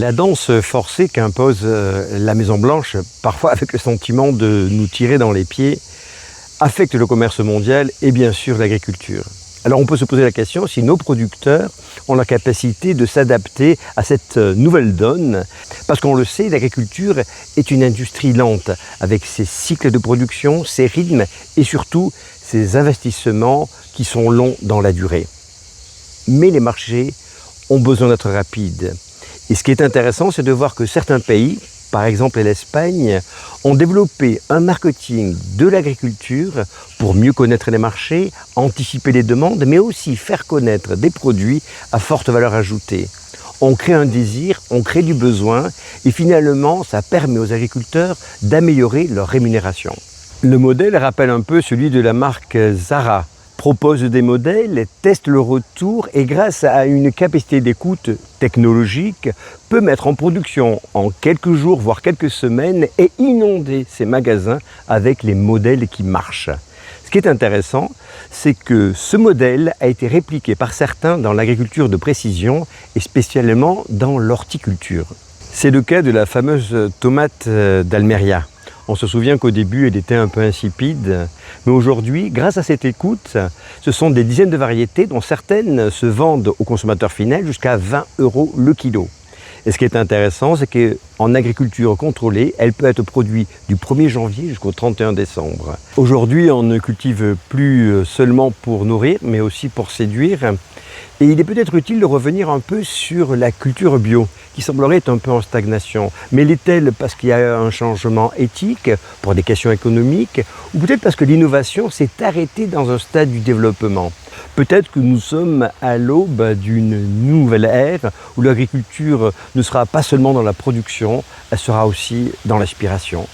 La danse forcée qu'impose la Maison-Blanche, parfois avec le sentiment de nous tirer dans les pieds, affecte le commerce mondial et bien sûr l'agriculture. Alors on peut se poser la question si nos producteurs ont la capacité de s'adapter à cette nouvelle donne, parce qu'on le sait, l'agriculture est une industrie lente, avec ses cycles de production, ses rythmes et surtout ses investissements qui sont longs dans la durée. Mais les marchés ont besoin d'être rapides. Et ce qui est intéressant, c'est de voir que certains pays, par exemple l'Espagne, ont développé un marketing de l'agriculture pour mieux connaître les marchés, anticiper les demandes, mais aussi faire connaître des produits à forte valeur ajoutée. On crée un désir, on crée du besoin, et finalement, ça permet aux agriculteurs d'améliorer leur rémunération. Le modèle rappelle un peu celui de la marque Zara. Propose des modèles, teste le retour et grâce à une capacité d'écoute technologique, peut mettre en production en quelques jours, voire quelques semaines et inonder ses magasins avec les modèles qui marchent. Ce qui est intéressant, c'est que ce modèle a été répliqué par certains dans l'agriculture de précision et spécialement dans l'horticulture. C'est le cas de la fameuse tomate d'Almeria. On se souvient qu'au début, elle était un peu insipide, mais aujourd'hui, grâce à cette écoute, ce sont des dizaines de variétés dont certaines se vendent au consommateur final jusqu'à 20 € le kilo. Et ce qui est intéressant, c'est qu'en agriculture contrôlée, elle peut être produite du 1er janvier jusqu'au 31 décembre. Aujourd'hui, on ne cultive plus seulement pour nourrir, mais aussi pour séduire. Et il est peut-être utile de revenir un peu sur la culture bio, qui semblerait être un peu en stagnation. Mais l'est-elle parce qu'il y a un changement éthique, pour des questions économiques, ou peut-être parce que l'innovation s'est arrêtée dans un stade du développement? Peut-être que nous sommes à l'aube d'une nouvelle ère où l'agriculture ne sera pas seulement dans la production, elle sera aussi dans l'aspiration.